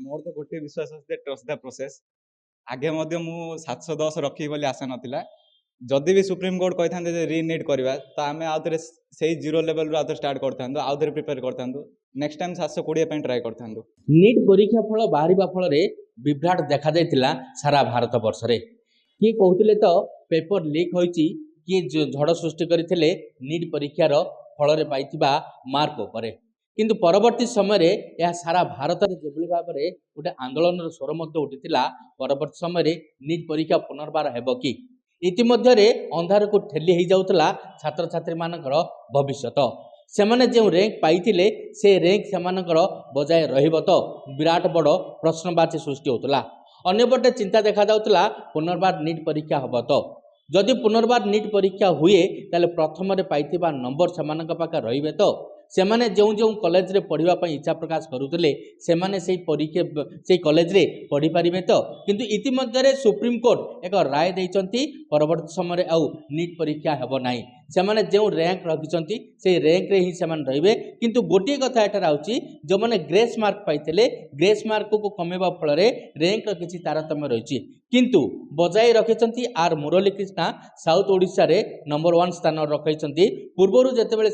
मोर तो गोटे विश्वास अछि ट्रस्ट द प्रोसेस आगे मध्य मु 710 रखी बोली आशा नथिला जदि भी सुप्रीम कोर्ट कही जे रीनीट करवा तो आम आउ थे से जीरो लेवल आउ स्टार्ट करता आउ थे प्रिपेयर करता नेक्स्ट टाइम 720 ट्राए करता। नीट परीक्षा फल बाहर फल विभ्राट देखा जाइतिला सारा भारत वर्ष रे किए कहते तो पेपर लीक होइची किए झड़ सृष्टि करते नीट परीक्षार फल पाइथिबा मार्क उपरे किंतु परवर्ती समय यह सारा भारत में जो भाव में गोटे आंदोलन स्वर उठीला परवर्ती समय नीट परीक्षा पुनर्बार हेब कि इतिमध्य अंधार को ठेली हो जाउतला छात्र छात्री मानकर भविष्यत सेमाने जो रैंक पाइथिले से रैंक सेमानकर बजाय रहिब तो विराट बड़ प्रश्नवाची सृष्टि होतला। अन्यपटे चिंता देखा जाउतला पुनर्बार नीट परीक्षा हब तो जदि पुनर्बार नीट परीक्षा हुए ताले प्रथम पाइथिबा नंबर सेमानक पाखे रहिबे तो सेमाने जो जो कॉलेज रे पढ़िबा पई इच्छा प्रकाश करुतले सेमाने सेई परीक्षा से कॉलेज रे पढ़ी पारिबे तो किंतु इतिमध्य सुप्रीम कोर्ट एक राय देइचंती परवर्ती समय आउ नीट परीक्षा हेब नाही सेमाने जो रैंक रखिचंती से रैंक रे ही सेमान रहिबे किंतु गोटे कथा एटार आउची जो माने ग्रेस मार्क पाइथिले ग्रेस मार्क को कमेबा फल रे रैंक र किछि तारतम्य रहिछि किंतु बजाय रखिचंती आर मुरली कृष्णा साउथ ओडिशा रे नंबर 1 स्थान रखिचंती पूर्वरु जेतेबेले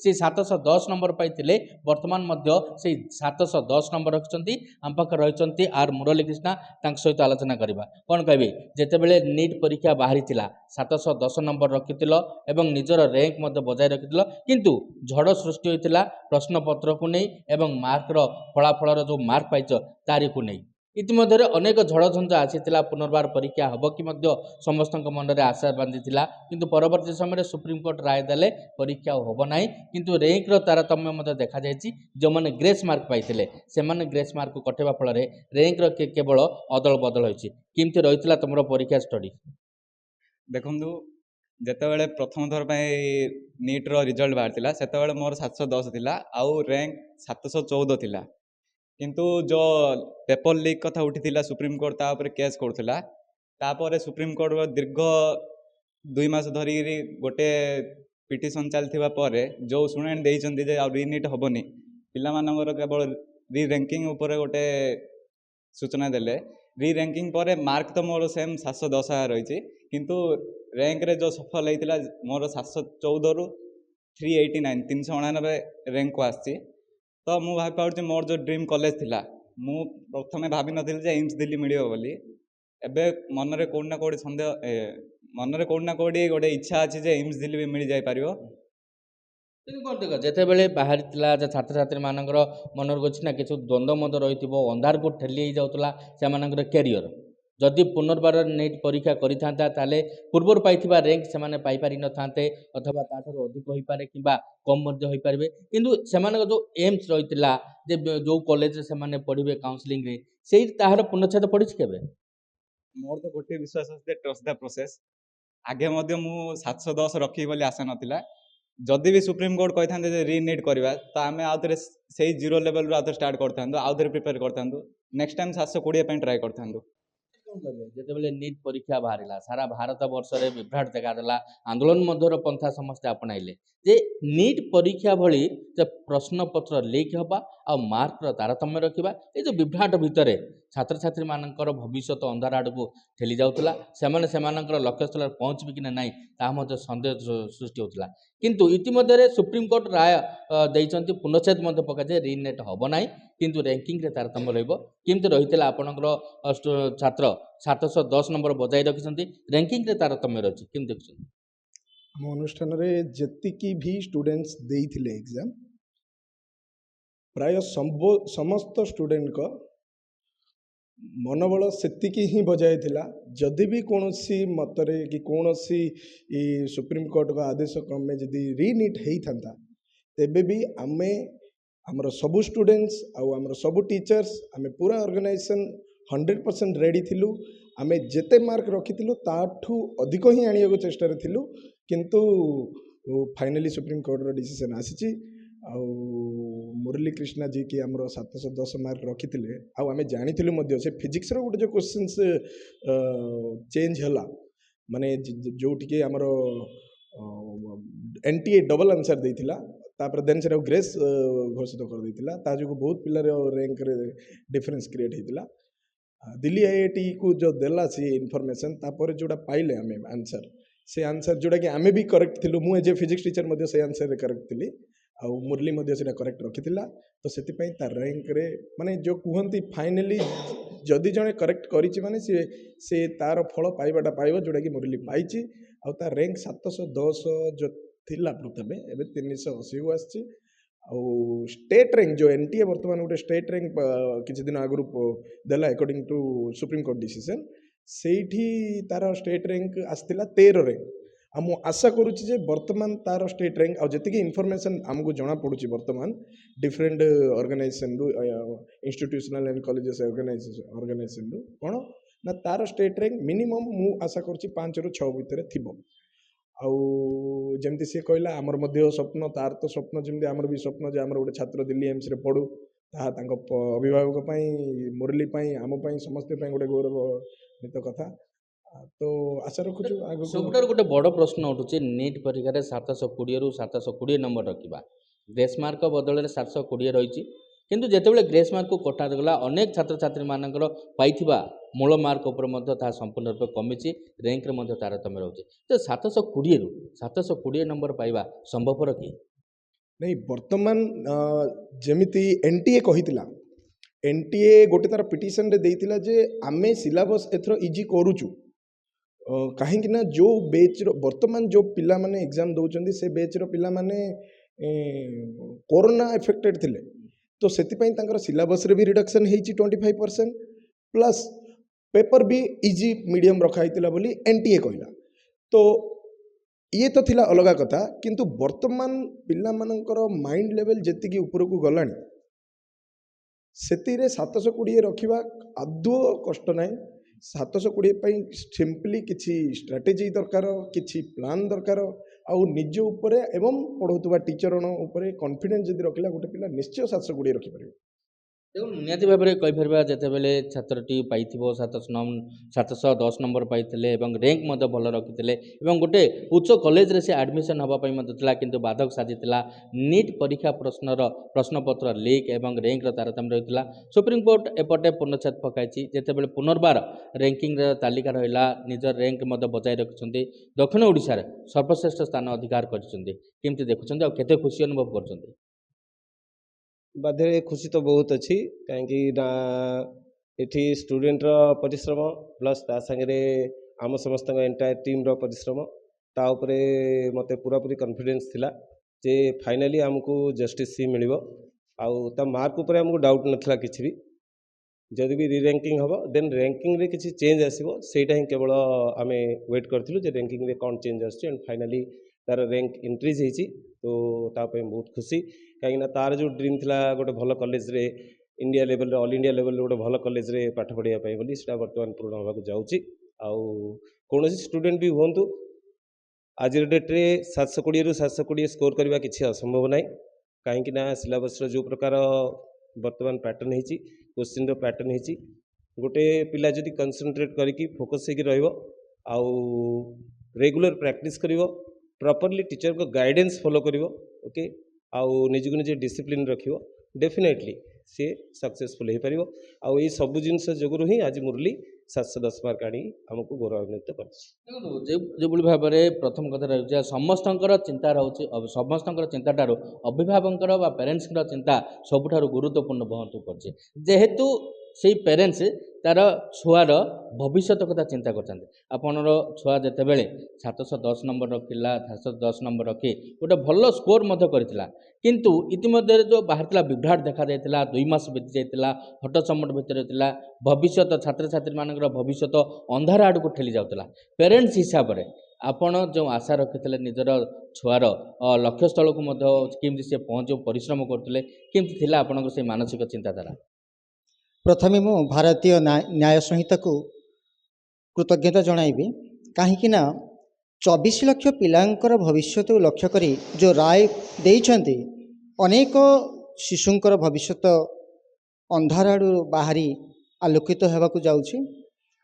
से 710 नंबर पाइथिले वर्तमान मध्य से 710 नंबर रखिचंती हम पाख रहिचंती आर मुरली कृष्णा तांक सहित आलोचना करबा कोन कहबे जेतेबेले नीट परीक्षा बाहरी थिला 710 नंबर रखिथिलो एवं निजर रैंक मध्य बजाय रखिथिलो किंतु झड़ सृष्टि होइतिला प्रश्नपत्र को नहीं एवं मार्क रो फलाफल जो मार्क पाइछ तारी को नहीं इतिमध्य अनेक झड़ झंझा आसीथिला पुनर्बार परीक्षा हब कि मध्य समस्त मन में आशा बांधिथिला किंतु परवर्ती समय सुप्रीम कोर्ट राय देले परीक्षा हब नाही किंतु रैंक रो तारतम्य मध्य देखा जायछि जो माने ग्रेस मार्क पाइथिले सेमाने ग्रेस मार्क को कटेबा फल रे रैंक रो केवल अदल बदल होइछि किंतु रहिथिला तमरो परीक्षा स्टडी देखंतु जेतेबेले प्रथम थर नीट रो रिजल्ट बाहर सेतेबेले मोर 710 थिला आउ रैंक 714 थिला किंतु जो पेपर लीक कथा उठी सुप्रीम कोर्ट तापर केस करथिला तापर सुप्रीम कोर्ट दीर्घ 2 मास धरी गोटे पिटिशन चलथिबा परे जो शुणाणी देइचंती जे रीनीट हबनी पिला मानकर केवल री रैंकिंग ऊपर गोटे सूचना देले री रैंकिंग पर मार्क तो मोर सेम 710 रही किंतु रैंक रे जो सफल होता मोर 714 रु 389 399 रैंक को आसी तो मु भाई पाऊँ मोर जो ड्रीम कॉलेज थिला मु प्रथमे भाभी नथिल जे एम्स दिल्ली मिलियो बोली एबे मन रे कोड ना कोड संदेह मन रे कोड ना कोडी गोटे इच्छा अछि जे एम्स दिल्ली भी मिल जाय पारियो देख जितेबले बाहर छात्र छात्री मानकर मनर अच्छी ना कि द्वंद्व मत रही अंधार को ठेली जाऊला से कैरियर जदि पुनर्बार नीट परीक्षा करता पूर्वर पाई रैंक से पाई न था अथवा ताठू अधिक हो पारे कि कम हो पारे किंतु से जो एम्स रही जो कॉलेज से पढ़े काउंसलिंग रे से तार पूर्णछेद पड़ी के मोर तो गोटे विश्वास अछि ट्रस्ट द प्रोसेस आगे मध्य मु 710 रखी बोली आशा नथिला जदि भी सुप्रीम कोर्ट कही जे रीनीट करवा तो आम आउ थे से जीरो लेवल आउ स्टार्ट करता आउ थे प्रिपेयर करता नेक्स्ट टाइम 720 ट्राए करता जितेबले नीट परीक्षा बाहर सारा भारत वर्ष में विभ्राट देखादेला आंदोलन मध्यर पंथा समस्ते अपनाइले जे नीट परीक्षा भली जे प्रश्नपत्र लीक हवा आ मार्क तारतम्य रखा ये जो विभ्राट भितर छात्र छात्री मानकर भविष्य अंधार आड़ को ठेली जाऊला से लक्ष्यस्थल पहुँचबे कि ना ताहा सन्देह सृष्टि होता किंतु इतिमध्य सुप्रीम कोर्ट राय देइचंती पूर्णछेद पकाए रीनेट हम ना किंतु रैंकिंग रे तारतम्य रहित रही आपणकर छात्र 710 नंबर बजाय रखिंट रैंकिंग रे तारतम्य रही कि देखुं आम अनुष्ठान जी भी स्टूडेंट्स देइथिले एग्जाम प्राय समस्त स्टूडेंट को मनोबल सेतिकी ही बजाय थिला जदि भी कौनसी मतरे कि कौनसी सुप्रीम कोर्ट का आदेश क्रमे जदि रीनीट होता तेबे भी आमे आमर सबू स्टूडेंट्स आमर सबू टीचर्स आमे पूरा ऑर्गेनाइजेशन 100% रेडी थिलु आमे जेते मार्क रखिथिलु ताठू अधिक ही आनिया को चेष्टा थिलु किंतु फाइनली सुप्रीम कोर्ट रो डिसीजन आसीची आ मुरली कृष्णा जी की आमर 710 मार्क रखिथिले आ आमे जानिथिलु मध्य से फिजिक्स रो गोटे जो क्वेश्चंस चेंज हला माने जोटिके आमर एनटीए डबल आंसर देथिला ତାପରେ ଦେନ୍ ସେଟା ଗ୍ରେସ୍ ଘୋଷିତ କରିଦେଇଥିଲା ତା ଯୋଗୁଁ ବହୁତ ପିଲାର ର୍ୟାଙ୍କରେ ଡିଫରେନ୍ସ କ୍ରିଏଟ୍ ହେଇଥିଲା। ଦିଲ୍ଲୀ ଆଇଆଇଟି କୁ ଯେଉଁ ଦେଲା ସେ ଇନଫର୍ମେସନ୍ ତାପରେ ଯେଉଁଟା ପାଇଲେ ଆମେ ଆନ୍ସର୍ ସେ ଆନ୍ସର୍ ଯେଉଁଟାକି ଆମେ ବି କରେକ୍ଟ ଥିଲୁ ମୁଁ ଏଜ୍ ଏ ଫିଜିକ୍ସ ଟିଚର ମଧ୍ୟ ସେ ଆନ୍ସର୍ରେ କରେକ୍ଟ ଥିଲି ଆଉ ମୁରଲି ମଧ୍ୟ ସେଇଟା କରେକ୍ଟ ରଖିଥିଲା ତ ସେଥିପାଇଁ ତା ର୍ୟାଙ୍କରେ ମାନେ ଯେଉଁ କୁହନ୍ତି ଫାଇନାଲି ଯଦି ଜଣେ କରେକ୍ଟ କରିଛି ମାନେ ସେ ତାର ଫଳ ପାଇବାଟା ପାଇବ ଯେଉଁଟାକି ମୁରଲି ପାଇଛି ଆଉ ତା ର୍ୟାଙ୍କ 710 ଯେଉଁ ଥିଲା ପ୍ରଥମେ ଏବେ 380କୁ ଆସିଛି ଆଉ ଷ୍ଟେଟ୍ ର୍ୟାଙ୍କ ଯେଉଁ ଏନ୍ଟିଏ ବର୍ତ୍ତମାନ ଗୋଟେ ଷ୍ଟେଟ୍ ର୍ୟାଙ୍କ କିଛି ଦିନ ଆଗରୁ ଦେଲା ଆକର୍ଡିଂ ଟୁ ସୁପ୍ରିମକୋର୍ଟ ଡିସିସନ୍ ସେଇଠି ତାର ଷ୍ଟେଟ୍ ର୍ୟାଙ୍କ ଆସିଥିଲା 13 ର୍ୟାଙ୍କ ଆଉ ମୁଁ ଆଶା କରୁଛି ଯେ ବର୍ତ୍ତମାନ ତାର ଷ୍ଟେଟ୍ ର୍ୟାଙ୍କ ଆଉ ଯେତିକି ଇନଫର୍ମେସନ୍ ଆମକୁ ଜଣାପଡ଼ୁଛି ବର୍ତ୍ତମାନ ଡିଫରେଣ୍ଟ ଅର୍ଗାନାଇଜେସନରୁ ଇନଷ୍ଟିଟ୍ୟୁସନାଲ ଆଣ୍ଡ କଲେଜେସ୍ ଅର୍ଗାନାଇଜେସନରୁ କ'ଣ ନା ତାର ଷ୍ଟେଟ୍ ର୍ୟାଙ୍କ ମିନିମମ୍ ମୁଁ ଆଶା କରୁଛି 5ରୁ 6 ଭିତରେ ଥିବ। ଆଉ ଯେମିତି ସିଏ କହିଲା ଆମର ମଧ୍ୟ ସ୍ୱପ୍ନ ତାର ତ ସ୍ୱପ୍ନ ଯେମିତି ଆମର ବି ସ୍ୱପ୍ନ ଯେ ଆମର ଗୋଟେ ଛାତ୍ର ଦିଲ୍ଲୀ ଏମ୍ସରେ ପଢ଼ୁ ତାହା ତାଙ୍କ ଅଭିଭାବକ ପାଇଁ ମୁରଲି ପାଇଁ ଆମ ପାଇଁ ସମସ୍ତ ପାଇଁ ଗୋଟେ ଗୌରବାନ୍ୱିତ କଥା ତ ଆଶା ରଖୁଛୁ ଆଗକୁ। ସବୁଠାରୁ ଗୋଟେ ବଡ଼ ପ୍ରଶ୍ନ ଉଠୁଛି ନିଟ୍ ପରୀକ୍ଷାରେ 720ରୁ 720 ନମ୍ବର ରଖିବା ଗ୍ରେସ୍ ମାର୍କ ବଦଳରେ 720 ରହିଛି କିନ୍ତୁ ଯେତେବେଳେ ଗ୍ରେସ୍ ମାର୍କକୁ କଟାଗଲା ଅନେକ ଛାତ୍ରଛାତ୍ରୀମାନଙ୍କର ପାଇଥିବା ମୂଳ ମାର୍କ ଉପରେ ମଧ୍ୟ ତାହା ସମ୍ପୂର୍ଣ୍ଣ ରୂପେ କମିଛି ର୍ୟାଙ୍କରେ ମଧ୍ୟ ତାରତମ୍ୟ ରହୁଛି ତ 720ରୁ 720 ନମ୍ବର ପାଇବା ସମ୍ଭବପର କି? ନାଇଁ ବର୍ତ୍ତମାନ ଯେମିତି ଏନ୍ଟିଏ କହିଥିଲା ଏନ୍ଟିଏ ଗୋଟେ ତାର ପିଟିସନରେ ଦେଇଥିଲା ଯେ ଆମେ ସିଲାବସ୍ ଏଥର ଇଜି କରୁଛୁ କାହିଁକି ନା ଯେଉଁ ବେଚ୍ର ବର୍ତ୍ତମାନ ଯେଉଁ ପିଲାମାନେ ଏକ୍ଜାମ୍ ଦେଉଛନ୍ତି ସେ ବେଚ୍ର ପିଲାମାନେ କୋରୋନା ଏଫେକ୍ଟେଡ଼ ଥିଲେ ତ ସେଥିପାଇଁ ତାଙ୍କର ସିଲାବସ୍ରେ ବି ରିଡକ୍ସନ୍ ହେଇଛି 25% ପ୍ଲସ୍ ପେପର ବି ଇଜି ମିଡ଼ିୟମ୍ ରଖା ହେଇଥିଲା ବୋଲି ଏନ୍ଟିଏ କହିଲା ତ ଇଏ ତ ଥିଲା ଅଲଗା କଥା କିନ୍ତୁ ବର୍ତ୍ତମାନ ପିଲାମାନଙ୍କର ମାଇଣ୍ଡ ଲେଭେଲ୍ ଯେତିକି ଉପରକୁ ଗଲାଣି ସେଥିରେ 720 ରଖିବା ଆଦୌ କଷ୍ଟ ନାହିଁ 720 ପାଇଁ ସିମ୍ପଲି କିଛି ଷ୍ଟ୍ରାଟେଜି ଦରକାର କିଛି ପ୍ଲାନ୍ ଦରକାର ଆଉ ନିଜ ଉପରେ ଏବଂ ପଢ଼ଉଥିବା ଟିଚରଙ୍କ ଉପରେ କନଫିଡେନ୍ସ ଯଦି ରଖିଲା ଗୋଟେ ପିଲା ନିଶ୍ଚୟ 720 ରଖିପାରିବ। ଦେଖନ୍ତୁ ନିହାତି ଭାବରେ କହିପାରିବା ଯେତେବେଳେ ଛାତ୍ରଟି ପାଇଥିବ 710 ନମ୍ବର ପାଇଥିଲେ ଏବଂ ର୍ୟାଙ୍କ ମଧ୍ୟ ଭଲ ରଖିଥିଲେ ଏବଂ ଗୋଟେ ଉଚ୍ଚ କଲେଜରେ ସେ ଆଡ଼ମିସନ୍ ହେବା ପାଇଁ ମଧ୍ୟ ଥିଲା କିନ୍ତୁ ବାଧକ ସାଜିଥିଲା ନିଟ୍ ପରୀକ୍ଷା ପ୍ରଶ୍ନପତ୍ର ଲିକ୍ ଏବଂ ର୍ୟାଙ୍କର ତାରତମ୍ୟ ରହିଥିଲା ସୁପ୍ରିମକୋର୍ଟ ଏପଟେ ପୂର୍ଣ୍ଣଚ୍ଛେଦ ପକାଇଛି ଯେତେବେଳେ ପୁନର୍ବାର ର୍ୟାଙ୍କିଙ୍ଗର ତାଲିକା ରହିଲା ନିଜ ର୍ୟାଙ୍କ ମଧ୍ୟ ବଜାୟ ରଖିଛନ୍ତି ଦକ୍ଷିଣ ଓଡ଼ିଶାରେ ସର୍ବଶ୍ରେଷ୍ଠ ସ୍ଥାନ ଅଧିକାର କରିଛନ୍ତି କେମିତି ଦେଖୁଛନ୍ତି ଆଉ କେତେ ଖୁସି ଅନୁଭବ କରୁଛନ୍ତି? ବାଧ୍ୟରେ ଖୁସି ତ ବହୁତ ଅଛି କାହିଁକି ନା ଏଠି ଷ୍ଟୁଡେଣ୍ଟର ପରିଶ୍ରମ ପ୍ଲସ୍ ତା ସାଙ୍ଗରେ ଆମ ସମସ୍ତଙ୍କ ଏଣ୍ଟାୟାର ଟିମ୍ର ପରିଶ୍ରମ ତା ଉପରେ ମୋତେ ପୁରାପୁରି କନଫିଡେନ୍ସ ଥିଲା ଯେ ଫାଇନାଲି ଆମକୁ ଜଷ୍ଟିସ୍ ସି ମିଳିବ ଆଉ ତା ମାର୍କ ଉପରେ ଆମକୁ ଡାଉଟ୍ ନଥିଲା କିଛି ବି ଯଦି ବି ରିରାଙ୍କିଙ୍ଗ ହେବ ଦେନ୍ ର୍ୟାଙ୍କିଙ୍ଗରେ କିଛି ଚେଞ୍ଜ ଆସିବ ସେଇଟା ହିଁ କେବଳ ଆମେ ୱେଟ୍ କରିଥିଲୁ ଯେ ର୍ୟାଙ୍କିଙ୍ଗରେ କ'ଣ ଚେଞ୍ଜ ଆସୁଛି ଆଣ୍ଡ ଫାଇନାଲି ତାର ର୍ୟାଙ୍କ ଇନକ୍ରିଜ୍ ହେଇଛି ତ ତା ପାଇଁ ବହୁତ ଖୁସି କାହିଁକିନା ତାର ଯେଉଁ ଡ୍ରିମ୍ ଥିଲା ଗୋଟେ ଭଲ କଲେଜରେ ଇଣ୍ଡିଆ ଲେଭେଲରେ ଅଲ୍ ଇଣ୍ଡିଆ ଲେଭେଲରେ ଗୋଟେ ଭଲ କଲେଜରେ ପାଠ ପଢ଼ିବା ପାଇଁ ବୋଲି ସେଇଟା ବର୍ତ୍ତମାନ ପୂରଣ ହେବାକୁ ଯାଉଛି ଆଉ କୌଣସି ଷ୍ଟୁଡେଣ୍ଟ ବି ହୁଅନ୍ତୁ ଆଜିର ଡେଟ୍ରେ 720ରୁ 720 ସ୍କୋର କରିବା କିଛି ଅସମ୍ଭବ ନାହିଁ କାହିଁକି ନା ସିଲାବସ୍ର ଯେଉଁ ପ୍ରକାର ବର୍ତ୍ତମାନ ପ୍ୟାଟର୍ନ ହେଇଛି କୋଶ୍ଚିନ୍ର ପ୍ୟାଟର୍ନ ହେଇଛି ଗୋଟେ ପିଲା ଯଦି କନସେନ୍ଟ୍ରେଟ୍ କରିକି ଫୋକସ୍ ହେଇକି ରହିବ ଆଉ ରେଗୁଲାର ପ୍ରାକ୍ଟିସ୍ କରିବ ପ୍ରପରଲି ଟିଚରଙ୍କ ଗାଇଡେନ୍ସ ଫଲୋ କରିବ ଓକେ ଆଉ ନିଜକୁ ନିଜେ ଡିସିପ୍ଲିନ୍ ରଖିବ ଡେଫିନେଟଲି ସିଏ ସକ୍ସେସଫୁଲ୍ ହେଇପାରିବ ଆଉ ଏଇ ସବୁ ଜିନିଷ ଯୋଗୁରୁ ହିଁ ଆଜି ମୁରଲି 710 ମାର୍କ ଆଣି ଆମକୁ ଗୌରବାନ୍ୱିତ କରିଛି। ଦେଖନ୍ତୁ ଯେଉଁଭଳି ଭାବରେ ପ୍ରଥମ କଥା ରହୁଛି ସମସ୍ତଙ୍କର ଚିନ୍ତା ରହୁଛି ସମସ୍ତଙ୍କର ଚିନ୍ତାଠାରୁ ଅଭିଭାବକଙ୍କର ବା ପ୍ୟାରେଣ୍ଟସ୍ଙ୍କର ଚିନ୍ତା ସବୁଠାରୁ ଗୁରୁତ୍ୱପୂର୍ଣ୍ଣ ବହନ କରୁଛି ଯେହେତୁ ସେଇ ପ୍ୟାରେଣ୍ଟସ୍ ତାର ଛୁଆର ଭବିଷ୍ୟତ କଥା ଚିନ୍ତା କରୁଛନ୍ତି ଆପଣର ଛୁଆ ଯେତେବେଳେ 710 ନମ୍ବର ରଖିଲା 710 ନମ୍ବର ରଖି ଗୋଟେ ଭଲ ସ୍କୋର ମଧ୍ୟ କରିଥିଲା କିନ୍ତୁ ଇତିମଧ୍ୟରେ ଯେଉଁ ବାହାରିଥିଲା ବିଭ୍ରାଟ ଦେଖାଯାଇଥିଲା 2 ମାସ ବିତି ଯାଇଥିଲା ହଟଚମଟ ଭିତରେ ଥିଲା ଭବିଷ୍ୟତ ଛାତ୍ରଛାତ୍ରୀମାନଙ୍କର ଭବିଷ୍ୟତ ଅନ୍ଧାର ଆଡ଼କୁ ଠେଲି ଯାଉଥିଲା ପ୍ୟାରେଣ୍ଟସ୍ ହିସାବରେ ଆପଣ ଯେଉଁ ଆଶା ରଖିଥିଲେ ନିଜର ଛୁଆର ଲକ୍ଷ୍ୟସ୍ଥଳକୁ ମଧ୍ୟ କେମିତି ସେ ପହଞ୍ଚିବ ପରିଶ୍ରମ କରୁଥିଲେ କେମିତି ଥିଲା ଆପଣଙ୍କର ସେଇ ମାନସିକ ଚିନ୍ତାଧାରା? ପ୍ରଥମେ ମୁଁ ଭାରତୀୟ ନ୍ୟାୟ ସଂହିତାକୁ କୃତଜ୍ଞତା ଜଣାଇବି କାହିଁକି ନା 24 ଲକ୍ଷ ପିଲାଙ୍କର ଭବିଷ୍ୟତକୁ ଲକ୍ଷ୍ୟ କରି ଯେଉଁ ରାୟ ଦେଇଛନ୍ତି ଅନେକ ଶିଶୁଙ୍କର ଭବିଷ୍ୟତ ଅନ୍ଧାର ଆଡ଼ୁ ବାହାରି ଆଲୋକିତ ହେବାକୁ ଯାଉଛି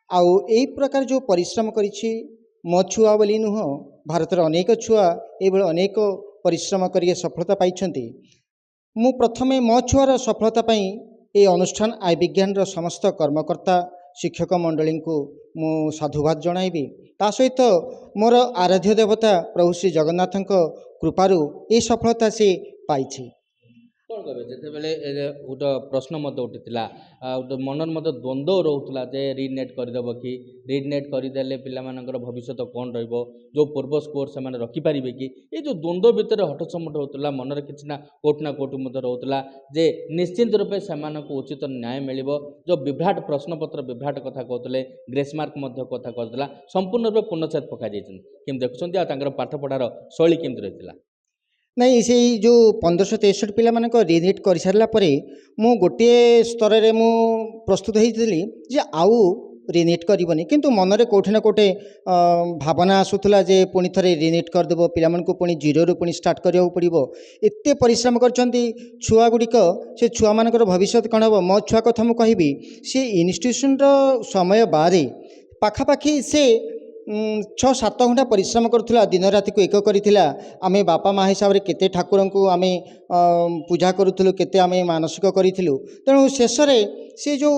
ଆଉ ଏହି ପ୍ରକାର ଯେଉଁ ପରିଶ୍ରମ କରିଛି ମୋ ଛୁଆ ବୋଲି ନୁହଁ ଭାରତର ଅନେକ ଛୁଆ ଏଇଭଳି ଅନେକ परिश्रम करी सफलता पाइछन्ति। मु प्रथमे मो छुआर सफलता पाई ए अनुष्ठान आय विज्ञान समस्त कर्मकर्ता शिक्षक मंडली को मु साधुवाद जणाइबी। ता सहित मोर आराध्य देवता प्रभु श्री जगन्नाथ कृपारू ए सफलता से पाइछि। कौन कहे जितेबाला गोटे प्रश्न उठीला मनर मत द्वंद्व रोला जे रिनेट करदेव कि रिनेट करदे पिलाମାନଙ୍କର भविष्य कौन रो पूर्व स्कोर से रखिपारे कि ये जो द्वंद्व भितर हटचमट होता मनर कि कोट ना रोला जे निश्चिंत रूपे से उचित न्याय मिल जो विभ्राट प्रश्नपत्र विभ्राट कथा कहते ग्रेसमार्क कथा कहला संपूर्ण रूप पूर्णछेद पकड़ कि देखुं पाठपढ़ार शैली केमती रही नहीं से जो 1563 पिला मानक रिनिट कर सारा मु गोटे स्तर रे मु प्रस्तुत होती जे आउ रिनिट करबनी किंतु मनरे कोठे ना कोठे भावना आसूला जे पुणी थे रिनिट करदेव पिला मानक पुणी जीरो रु पुणी स्टार्ट करिया पड़िबो। एते परिश्रम करछंती छुआ गुड़िक से छुआ मानकर भविष्य कौन हम मो छुआ कथा मु कहबी से इंस्टीट्यूशन रो समय बारे पाखापाखि से 6-7 घंटा परिश्रम करुला दिन राति को एक करिथिला। आमे बापा माँ हिसाब से केते ठाकुर को आमे पूजा करूथुलु केते आमे मानसिक करिथिलु तेणु शेष रे से जो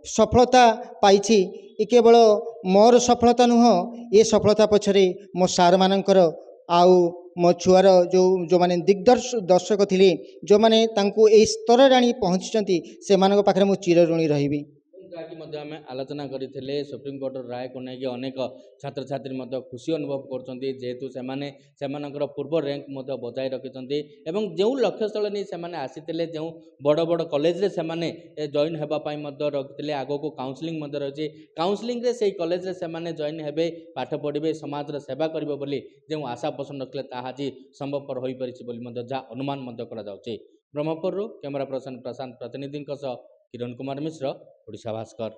सफलता पाइछि ये केवल मोर सफलता नुह ये सफलता पछरे मो सार मानकर आउ मो छुआर जो माने दिग्दर्शक थिले जो माने तांको ए स्तर रे आनी पहुंचचंती से मानक पाखरे मु चिर ऋणी रहिबी। जहाँकि आम आलोचना करते सुप्रीम कोर्टर राय को लेकिन अनेक छात्र छात्री खुशी अनुभव करेतु से पूर्व रैंक बजाय रखिंट एवं जो लक्ष्यस्थल नहीं से आसी जो बड़ बड़ कॉलेज से जॉइन होगापी रखते आग को काउंसलिंग रही काउंसलिंग से कॉलेज से जॉइन हे पाठ पढ़े समाज सेवा करें जो आशा पोषण रखते आज संभवपर हो पारी जहाँ अनुमान ब्रह्मपुर कैमरा पर्सन प्रशांत प्रतिनिधि किरण कुमार मिश्र ओडिशा भास्कर।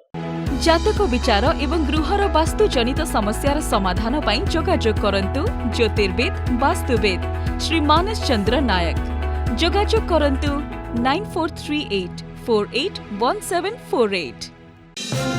जातक विचार एवं गृहर वास्तु जनित समस्यार समाधान पाई जोगाजोग करंतु ज्योतिर्वेद वास्तुवेद श्री मानस चंद्र नायक। जोगाजोग करंतु 9438481748।